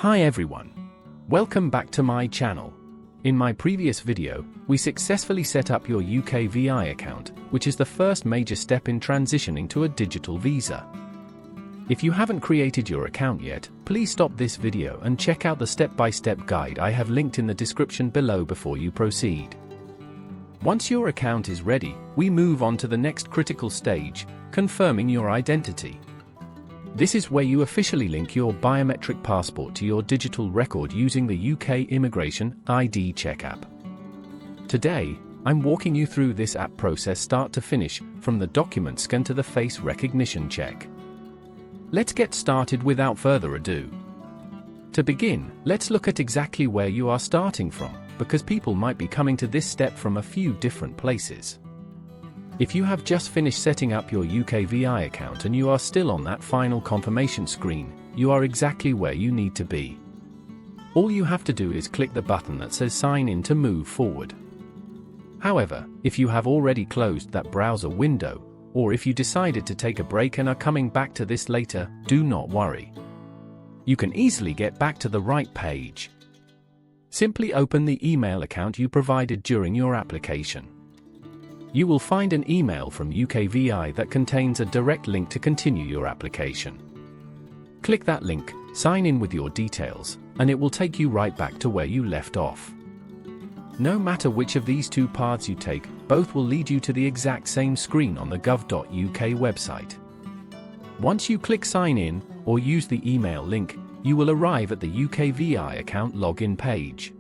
Hi everyone. Welcome back to my channel. In my previous video, we successfully set up your UKVI account, which is the first major step in transitioning to a digital visa. If you haven't created your account yet, please stop this video and check out the step-by-step guide I have linked in the description below before you proceed. Once your account is ready, we move on to the next critical stage, confirming your identity. This is where you officially link your biometric passport to your digital record using the UK Immigration ID Check app. Today, I'm walking you through this app process start to finish, from the document scan to the face recognition check. Let's get started without further ado. To begin, let's look at exactly where you are starting from, because people might be coming to this step from a few different places. If you have just finished setting up your UKVI account and you are still on that final confirmation screen, you are exactly where you need to be. All you have to do is click the button that says Sign In to move forward. However, if you have already closed that browser window, or if you decided to take a break and are coming back to this later, do not worry. You can easily get back to the right page. Simply open the email account you provided during your application. You will find an email from UKVI that contains a direct link to continue your application. Click that link, sign in with your details, and it will take you right back to where you left off. No matter which of these two paths you take, both will lead you to the exact same screen on the gov.uk website. Once you click Sign In, or use the email link, you will arrive at the UKVI account login page.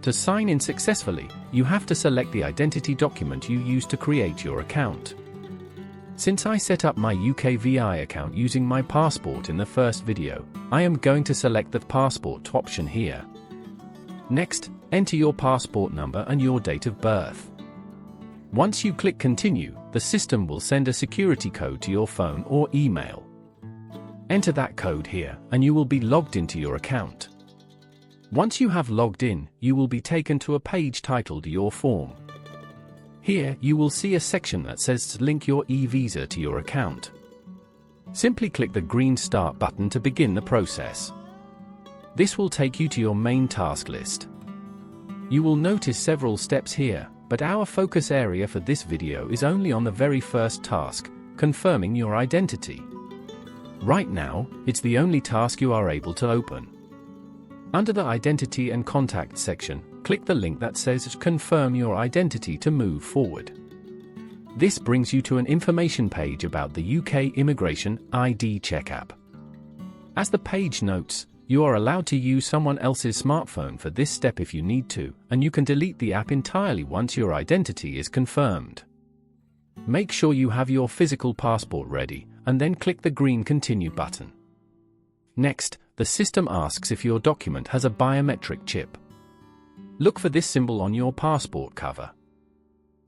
To sign in successfully, you have to select the identity document you used to create your account. Since I set up my UKVI account using my passport in the first video, I am going to select the passport option here. Next, enter your passport number and your date of birth. Once you click Continue, the system will send a security code to your phone or email. Enter that code here, and you will be logged into your account. Once you have logged in, you will be taken to a page titled Your Form. Here, you will see a section that says Link your eVisa to your account. Simply click the green Start button to begin the process. This will take you to your main task list. You will notice several steps here, but our focus area for this video is only on the very first task, confirming your identity. Right now, it's the only task you are able to open. Under the Identity and Contact section, click the link that says Confirm your identity to move forward. This brings you to an information page about the UK Immigration ID Check app. As the page notes, you are allowed to use someone else's smartphone for this step if you need to, and you can delete the app entirely once your identity is confirmed. Make sure you have your physical passport ready, and then click the green Continue button. Next, the system asks if your document has a biometric chip. Look for this symbol on your passport cover.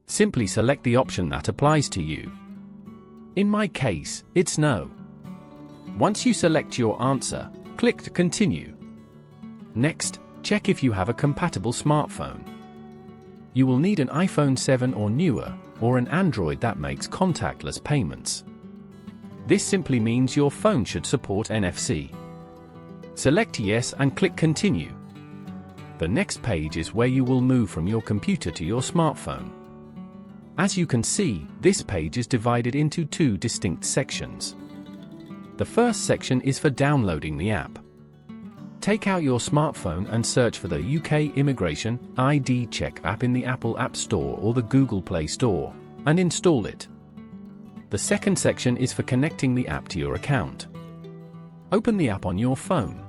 Simply select the option that applies to you. In my case, it's no. Once you select your answer, click to continue. Next, check if you have a compatible smartphone. You will need an iPhone 7 or newer, or an Android that makes contactless payments. This simply means your phone should support NFC. Select Yes and click Continue. The next page is where you will move from your computer to your smartphone. As you can see, this page is divided into two distinct sections. The first section is for downloading the app. Take out your smartphone and search for the UK Immigration ID Check app in the Apple App Store or the Google Play Store, and install it. The second section is for connecting the app to your account. Open the app on your phone.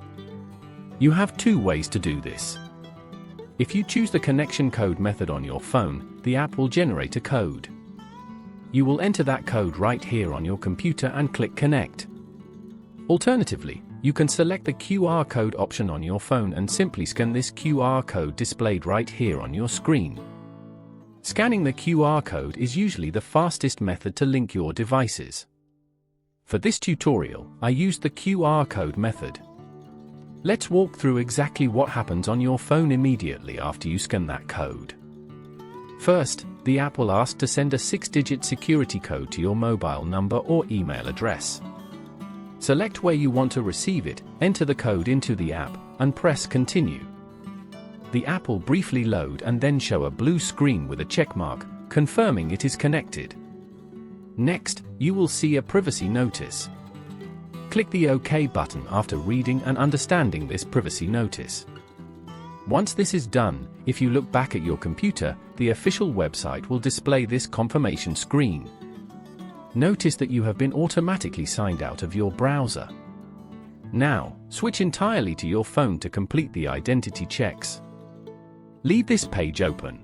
You have two ways to do this. If you choose the connection code method on your phone, the app will generate a code. You will enter that code right here on your computer and click Connect. Alternatively, you can select the QR code option on your phone and simply scan this QR code displayed right here on your screen. Scanning the QR code is usually the fastest method to link your devices. For this tutorial, I used the QR code method. Let's walk through exactly what happens on your phone immediately after you scan that code. First, the app will ask to send a 6-digit security code to your mobile number or email address. Select where you want to receive it, enter the code into the app, and press Continue. The app will briefly load and then show a blue screen with a check mark, confirming it is connected. Next, you will see a privacy notice. Click the OK button after reading and understanding this privacy notice. Once this is done, if you look back at your computer, the official website will display this confirmation screen. Notice that you have been automatically signed out of your browser. Now, switch entirely to your phone to complete the identity checks. Leave this page open.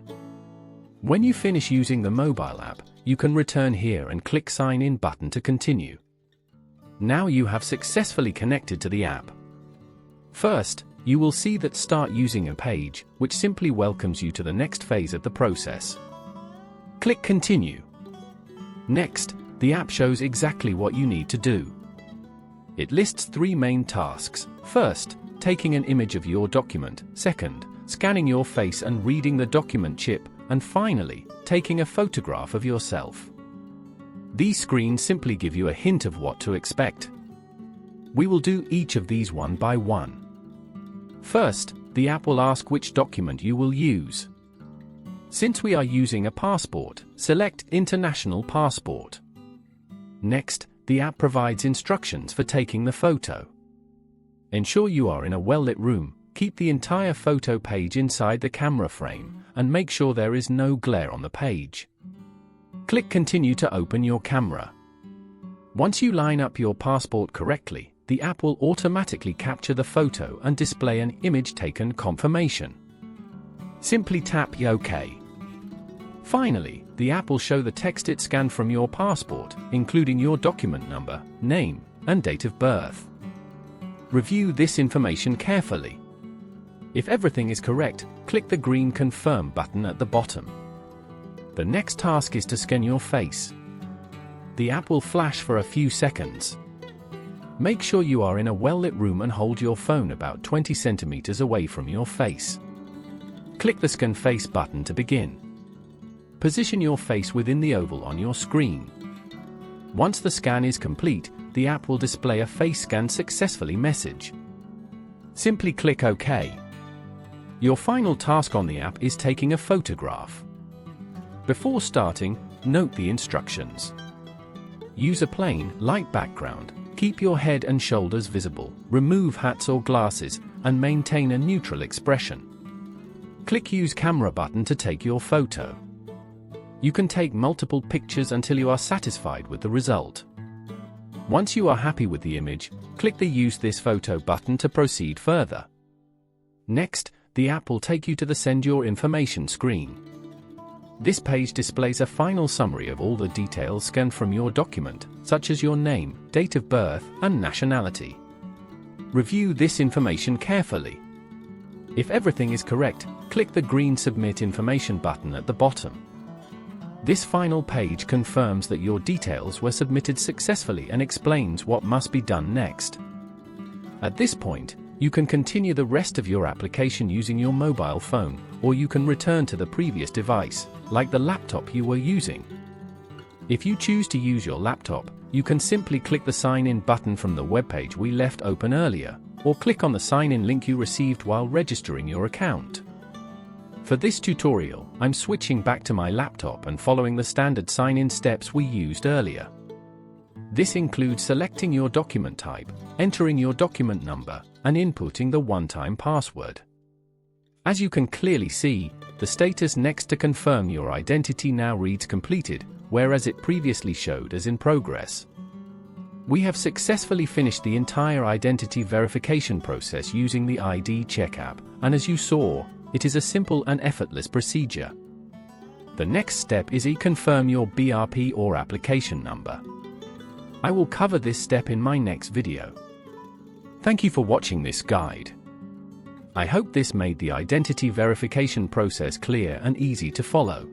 When you finish using the mobile app, you can return here and click Sign In button to continue. Now you have successfully connected to the app. First, you will see that Start Using a page, which simply welcomes you to the next phase of the process. Click Continue. Next, the app shows exactly what you need to do. It lists 3 main tasks. First, taking an image of your document. Second, scanning your face and reading the document chip. And finally, taking a photograph of yourself. These screens simply give you a hint of what to expect. We will do each of these one by one. First, the app will ask which document you will use. Since we are using a passport, select International Passport. Next, the app provides instructions for taking the photo. Ensure you are in a well-lit room, keep the entire photo page inside the camera frame, and make sure there is no glare on the page. Click Continue to open your camera. Once you line up your passport correctly, the app will automatically capture the photo and display an image taken confirmation. Simply tap OK. Finally, the app will show the text it scanned from your passport, including your document number, name, and date of birth. Review this information carefully. If everything is correct, click the green Confirm button at the bottom. The next task is to scan your face. The app will flash for a few seconds. Make sure you are in a well-lit room and hold your phone about 20 centimeters away from your face. Click the Scan Face button to begin. Position your face within the oval on your screen. Once the scan is complete, the app will display a Face Scan Successfully message. Simply click OK. Your final task on the app is taking a photograph. Before starting, note the instructions. Use a plain, light background, keep your head and shoulders visible, remove hats or glasses, and maintain a neutral expression. Click Use Camera button to take your photo. You can take multiple pictures until you are satisfied with the result. Once you are happy with the image, click the Use This Photo button to proceed further. Next, the app will take you to the Send Your Information screen. This page displays a final summary of all the details scanned from your document, such as your name, date of birth, and nationality. Review this information carefully. If everything is correct, click the green Submit Information button at the bottom. This final page confirms that your details were submitted successfully and explains what must be done next. At this point, you can continue the rest of your application using your mobile phone, or you can return to the previous device, like the laptop you were using. If you choose to use your laptop, you can simply click the Sign In button from the webpage we left open earlier, or click on the sign-in link you received while registering your account. For this tutorial, I'm switching back to my laptop and following the standard sign-in steps we used earlier. This includes selecting your document type, entering your document number, and inputting the one-time password. As you can clearly see, the status next to confirm your identity now reads completed, whereas it previously showed as in progress. We have successfully finished the entire identity verification process using the ID Check app, and as you saw, it is a simple and effortless procedure. The next step is confirm your BRP or application number. I will cover this step in my next video. Thank you for watching this guide. I hope this made the identity verification process clear and easy to follow.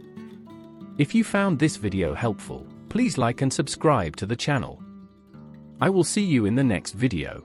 If you found this video helpful, please like and subscribe to the channel. I will see you in the next video.